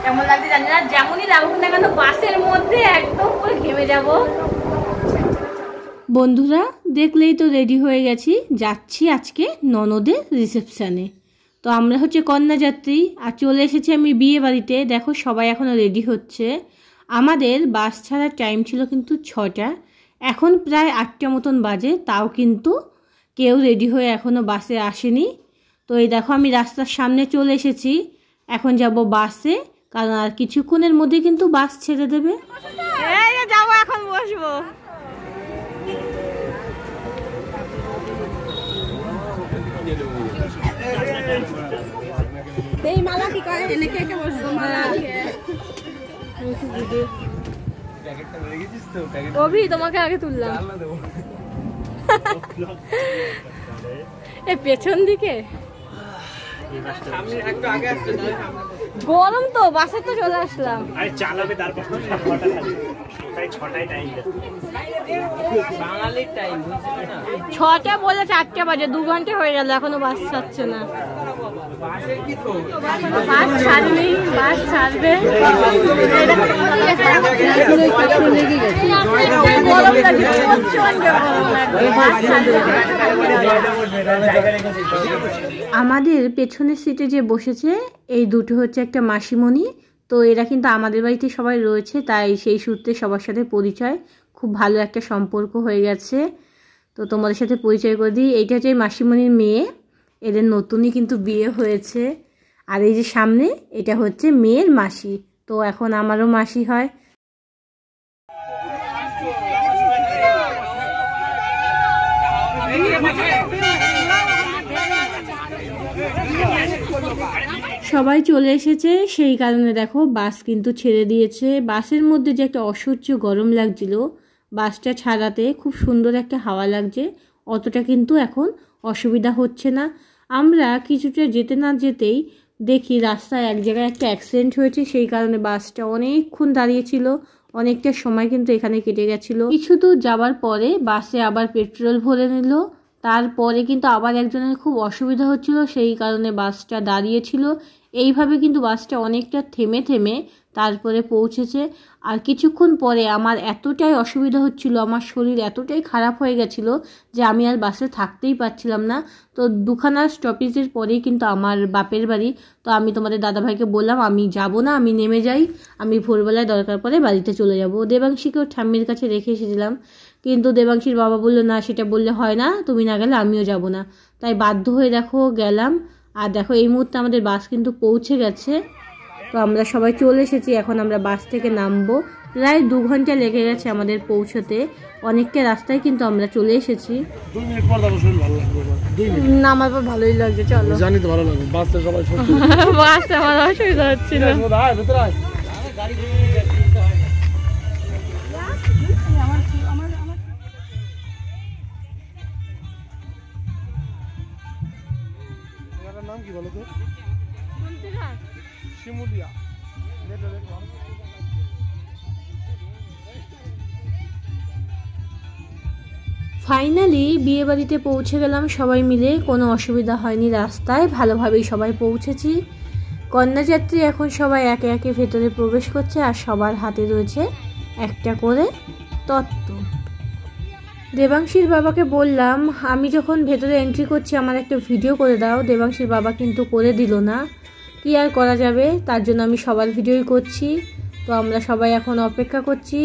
কেমন লাগছে জানি না, যেমনই লাগুক না কেন বাসের মধ্যে একদম পুরো ঘেমে যাব। বন্ধুরা দেখলেই তো রেডি হয়ে গেছি, যাচ্ছি আজকে ননদের রিসেপশানে। তো আমরা হচ্ছে কন্যাযাত্রী আর চলে এসেছি আমি বিয়ে বাড়িতে। দেখো সবাই এখনও রেডি হচ্ছে। আমাদের বাস ছাড়ার টাইম ছিল কিন্তু 6টা, এখন প্রায় 8টা মতন বাজে, তাও কিন্তু কেউ রেডি হয়ে এখনও বাসে আসেনি। তো এই দেখো আমি রাস্তার সামনে চলে এসেছি, এখন যাব বাসে, কারণ আর কিছুক্ষণের মধ্যে কিন্তু বাস ছেড়ে দেবে। যাবো এখন, বসবো। এই মালা কি করে এনে কে কে বসবো মালা অভি তোমাকে আগে তুললাম এই পেছন দিকে গরম তো বাসে তো চলে আসলাম। আরে চালাবে তারপর 6টা বলে 4টা বাজে, 2 ঘন্টা হয়ে গেল এখনো বাস ছাড়ছে না। বাস ছাড়লেই বাস ছাড়বে। আমাদের পেছনের সিটে যে বসেছে এই দুটো হচ্ছে একটা মাসিমণি। তো এরা কিন্তু আমাদের বাড়িতে সবাই রয়েছে, তাই সেই সূত্রে সবার সাথে পরিচয়, খুব ভালো একটা সম্পর্ক হয়ে গেছে। তো তোমাদের সাথে পরিচয় করে দিই, এইটা হচ্ছে মাসিমণির মেয়ে, এদের নতুনই কিন্তু বিয়ে হয়েছে। আর এই যে সামনে এটা হচ্ছে মেয়ের মাসি, তো এখন আমারও মাসি হয়। সবাই চলে এসেছে, সেই কারণে দেখো বাস কিন্তু ছেড়ে দিয়েছে। বাসের মধ্যে যে একটা অসহ্য গরম লাগছিল, বাসটা ছাড়াতে খুব সুন্দর একটা হাওয়া লাগছে, অতটা কিন্তু এখন অসুবিধা হচ্ছে না। আমরা কিছুটা যেতে না যেতেই দেখি রাস্তায় এক জায়গায় একটা অ্যাক্সিডেন্ট হয়েছে, সেই কারণে বাসটা অনেকক্ষণ দাঁড়িয়েছিল, অনেকটা সময় কিন্তু এখানে কেটে গেছিলো। কিছু দূর যাওয়ার পরে বাসে আবার পেট্রোল ভরে নিল, তারপরে কিন্তু আবার একজনের খুব অসুবিধা হচ্ছিল, সেই কারণে বাসটা দাঁড়িয়েছিল। এইভাবে কিন্তু বাসটা অনেকটা থেমে থেমে তারপরে পৌঁছেছে। আর কিছুক্ষণ পরে আমার এতটাই অসুবিধা হচ্ছিল, আমার শরীর এতটাই খারাপ হয়ে গেছিলো যে আমি আর বাসে থাকতেই পারছিলাম না। তো 2খানা স্টপেজের পরেই কিন্তু আমার বাপের বাড়ি। তো আমি তোমাদের দাদাভাইকে বললাম আমি যাব না, আমি নেমে যাই, আমি ভোরবেলায় দরকার পড়ে বাড়িতে চলে যাব। দেবাংশীকেও ঠাম্মির কাছে রেখে এসেছিলাম, কিন্তু দেবাংশীর বাবা বললো না, সেটা বললে হয় না, তুমি না গেলে আমিও যাব না। তাই বাধ্য হয়ে দেখো গেলাম। আর দেখো এই মুহূর্তে আমাদের বাস কিন্তু পৌঁছে গেছে। তো আমরা সবাই চলে এসেছি, এখন আমরা বাস থেকে নামবো। প্রায় 2 ঘন্টা লেগে গেছে আমাদের পৌঁছতে, অনেকটা রাস্তায় কিন্তু আমরা চলে এসেছি। 2 মিনিট পর দেখো শরীর ভালো লাগবে। 2 মিনিট না আমার ভালোই লাগছে, চলো। জানি তো ভালো লাগবে, বাসে সবাই সত্যি বাসে আমার অসুবিধা হচ্ছিল। আয় ভিতরে আয়। এটার নাম কি বলো তো? শিমুলিয়া। ফাইনালি বিয়ে বাড়িতে পৌঁছে গেলাম সবাই মিলে, কোনো অসুবিধা হয়নি, রাস্তায় ভালোভাবেই সবাই পৌঁছেছি। কন্যাযাত্রী এখন সবাই একে একে ভেতরে প্রবেশ করছে, আর সবার হাতে রয়েছে একটা করে তত্ত্ব। দেবাংশীর বাবাকে বললাম আমি যখন ভেতরে এন্ট্রি করছি আমার একটা ভিডিও করে দাও, দেবাংশীর বাবা কিন্তু করে দিল না। কি আর করা যাবে, তার জন্য আমি সবার ভিডিওই করছি। তো আমরা সবাই এখন অপেক্ষা করছি,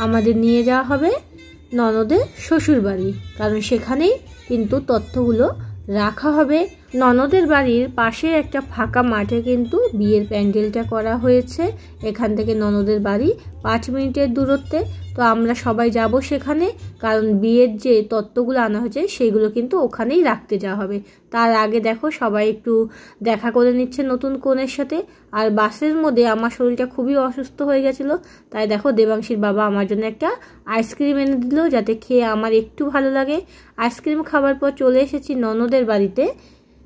আমাদের নিয়ে যাওয়া হবে ননদের শ্বশুর বাড়ি, কারণ সেখানেই কিন্তু তথ্যগুলো রাখা হবে। ননদের বাড়ির পাশে একটা ফাঁকা মাঠে কিন্তু বিয়ের প্যান্ডেলটা করা হয়েছে, এখান থেকে ননদের বাড়ি 5 মিনিটের দূরত্বে। তো আমরা সবাই যাব সেখানে, কারণ বিয়ের যে তত্ত্বগুলো আনা হয়েছে সেইগুলো কিন্তু ওখানেই রাখতে যাওয়া হবে। তার আগে দেখো সবাই একটু দেখা করে নিচ্ছে নতুন কনের সাথে। আর বাসের মধ্যে আমার শরীরটা খুবই অসুস্থ হয়ে গেছিলো, তাই দেখো দেবাংশীর বাবা আমার জন্য একটা আইসক্রিম এনে দিল, যাতে খেয়ে আমার একটু ভালো লাগে। আইসক্রিম খাবার পর চলে এসেছি ননদের বাড়িতে।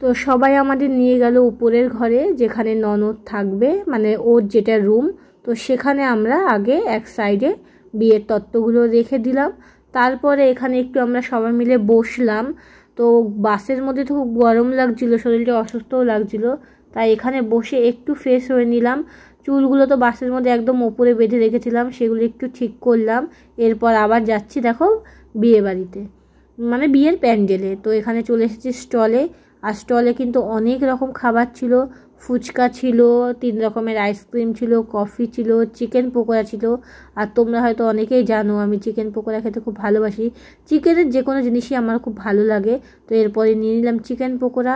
তো সবাই আমাদের নিয়ে গেল উপরের ঘরে, যেখানে ননদ থাকবে, মানে ওর যেটা রুম। তো সেখানে আমরা আগে এক সাইডে বিয়ের তত্ত্বগুলো রেখে দিলাম, তারপরে এখানে একটু আমরা সবাই মিলে বসলাম। তো বাসের মধ্যে তো খুব গরম লাগছিল, শরীরটা অসুস্থও লাগছিল, তাই এখানে বসে একটু ফ্রেশ হয়ে নিলাম। চুলগুলো তো বাসের মধ্যে একদম ওপরে বেঁধে রেখেছিলাম, সেগুলো একটু ঠিক করলাম। এরপর আবার যাচ্ছি দেখো বিয়ে বাড়িতে, মানে বিয়ের প্যান্ডেলে। তো এখানে চলে এসেছি স্টলে, আর স্টলে কিন্তু অনেক রকম খাবার ছিল। ফুচকা ছিল, 3 রকমের আইসক্রিম ছিল, কফি ছিল, চিকেন পকোড়া ছিল। আর তোমরা হয়তো অনেকেই জানো আমি চিকেন পকোড়া খেতে খুব ভালোবাসি, চিকেনের যে কোনো জিনিসই আমার খুব ভালো লাগে। তো এরপরে নিয়ে নিলাম চিকেন পকোড়া,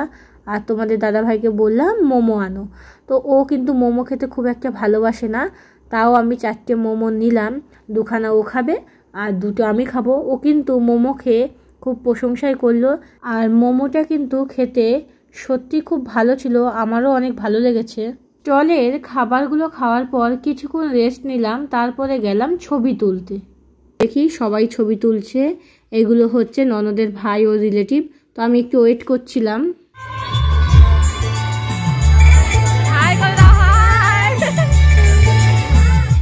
আর তোমাদের দাদাভাইকে বললাম মোমো আনো। তো ও কিন্তু মোমো খেতে খুব একটা ভালোবাসে না, তাও আমি 4টে মোমো নিলাম, 2খানা ও খাবে আর 2টো আমি খাবো। ও কিন্তু মোমো খেয়ে খুব প্রশংসাই করলো, আর মোমোটা কিন্তু খেতে সত্যি খুব ভালো ছিল, আমারও অনেক ভালো লেগেছে। স্টলের খাবারগুলো খাওয়ার পর কিছুক্ষণ রেস্ট নিলাম, তারপরে গেলাম ছবি তুলতে। দেখি সবাই ছবি তুলছে, এগুলো হচ্ছে ননদের ভাই ও রিলেটিভ। তো আমি একটু ওয়েট করছিলাম।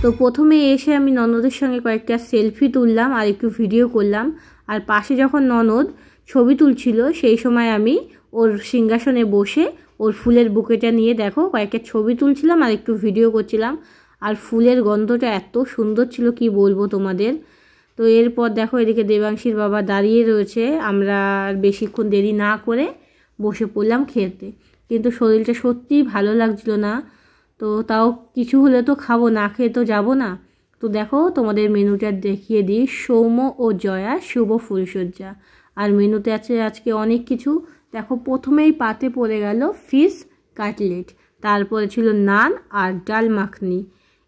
তো প্রথমে এসে আমি ননদের সঙ্গে কয়েকটা সেলফি তুললাম আর একটু ভিডিও করলাম। আর পাশে যখন ননদ ছবি তুলছিল সেই সময় আমি ওর সিংহাসনে বসে ওর ফুলের বুকেটা নিয়ে দেখো কয়েকটা ছবি তুলছিলাম আর একটু ভিডিও করছিলাম। আর ফুলের গন্ধটা এত সুন্দর ছিল কি বলবো তোমাদের। তো এরপর দেখো এদিকে দেবাংশীর বাবা দাঁড়িয়ে রয়েছে, আমরা বেশিক্ষণ দেরি না করে বসে পড়লাম খেতে। কিন্তু শরীরটা সত্যিই ভালো লাগছিল না, তো তাও কিছু হলে তো খাবো, না খেয়ে তো যাবো না। তো দেখো তোমাদের মেনুটা দেখিয়ে দিই, সৌম্য ও জয়া শুভ ফুলসজ্জা। আর মেনুতে আছে আজকে অনেক কিছু। দেখো প্রথমেই পাতে পড়ে গেল ফিশ কাটলেট, তারপরে ছিল নান আর ডাল মাখনি,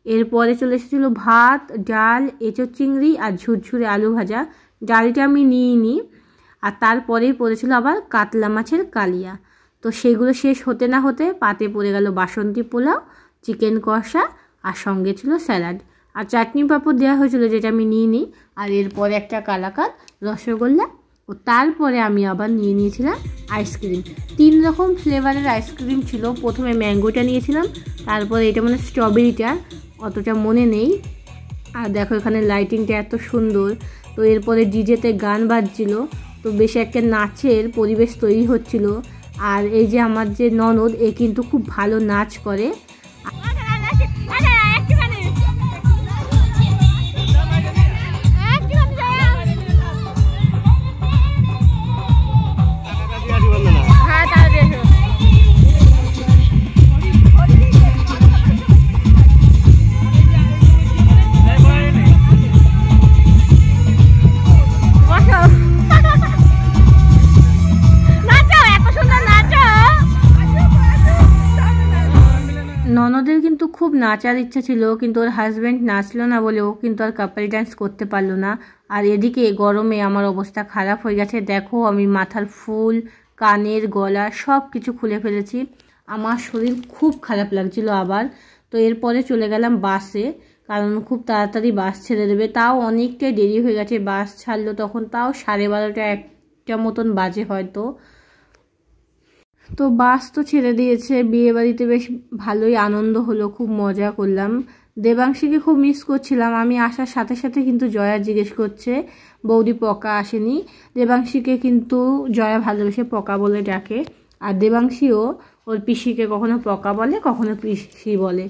এরপরে চলে এসেছিলো ভাত, ডাল, এঁচোড় চিংড়ি আর ঝুরঝুরে আলু ভাজা। ডালটা আমি নিইনি। আর তারপরেই পড়েছিল আবার কাতলা মাছের কালিয়া। তো সেগুলো শেষ হতে না হতে পাতে পড়ে গেল বাসন্তী পোলাও, চিকেন কষা আর সঙ্গে ছিল স্যালাড। আর চাটনি পাঁপড় দেওয়া হয়েছিল যেটা আমি নিইনি। আর এরপরে একটা কালাকাঁদ, রসগোল্লা, ও তারপরে আমি আবার নিয়ে নিয়েছিলাম আইসক্রিম। 3 রকম ফ্লেভারের আইসক্রিম ছিল। প্রথমে ম্যাঙ্গোটা নিয়েছিলাম, তারপরে এটা মানে স্ট্রবেরিটা, অতটা মনে নেই। আর দেখো এখানে লাইটিংটা এত সুন্দর। তো এরপরে ডিজেতে গান বাজছিল, তো বেশ একটা নাচের পরিবেশ তৈরি হচ্ছিল। আর এই যে আমার যে ননদ, এ কিন্তু খুব ভালো নাচ করে। ননদের কিন্তু খুব নাচার ইচ্ছা ছিল, কিন্তু ওর হাজব্যান্ড নাচলো না বলে ও কিন্তু আর কাপল ডান্স করতে পারলো না। আর এদিকে গরমে আমার অবস্থা খারাপ হয়ে গেছে। দেখো আমি মাথার ফুল, কানের, গলা সব কিছু খুলে ফেলেছি, আমার শরীর খুব খারাপ লাগছিল আবার। তো এরপরে চলে গেলাম বাসে, কারণ খুব তাড়াতাড়ি বাস ছেড়ে দেবে। তাও অনেকটাই দেরি হয়ে গেছে, বাস ছাড়লো তখন তাও 12:30 1টা মতন বাজে হয়তো। তো বাস তো ছেড়ে দিয়েছে। বিয়ে বাড়িতে বেশ ভালোই আনন্দ হলো, খুব মজা করলাম। দেবাংশীকে খুব মিস করছিলাম। আমি আসার সাথে সাথে কিন্তু জয়া জিজ্ঞেস করছে বৌদি পকা আসেনি। দেবাংশীকে কিন্তু জয়া ভালোবেসে পকা বলে ডাকে, আর দেবাংশীও ওর পিসিকে কখনো পকা বলে কখনো পিসি বলে।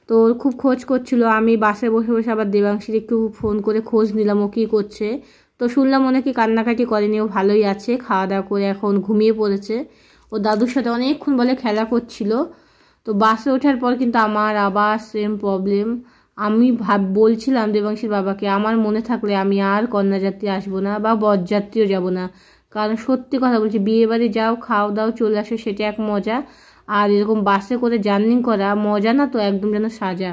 তো ওর খুব খোঁজ করছিল। আমি বাসে বসে বসে আবার দেবাংশীর একটু ফোন করে খোঁজ নিলাম ও কী করছে। তো শুনলাম অনেকে কান্নাকাটি করেনি, ও ভালোই আছে, খাওয়া দাওয়া করে এখন ঘুমিয়ে পড়েছে। ও দাদুর সাথে অনেকক্ষণ বলে খেলা করছিল। তো বাসে ওঠার পর কিন্তু আমার আবার সেম প্রবলেম। আমি বলছিলাম দেবাংশীর বাবাকে আমার মনে থাকলে আমি আর কন্যাযাত্রী আসবো না বা বরযাত্রীও যাব না, কারণ সত্যি কথা বলছি বিয়ে বাড়ি যাও, খাও দাও, চলে আসো, সেটা এক মজা। আর এরকম বাসে করে জার্নি করা মজা না, তো একদম যেন সাজা।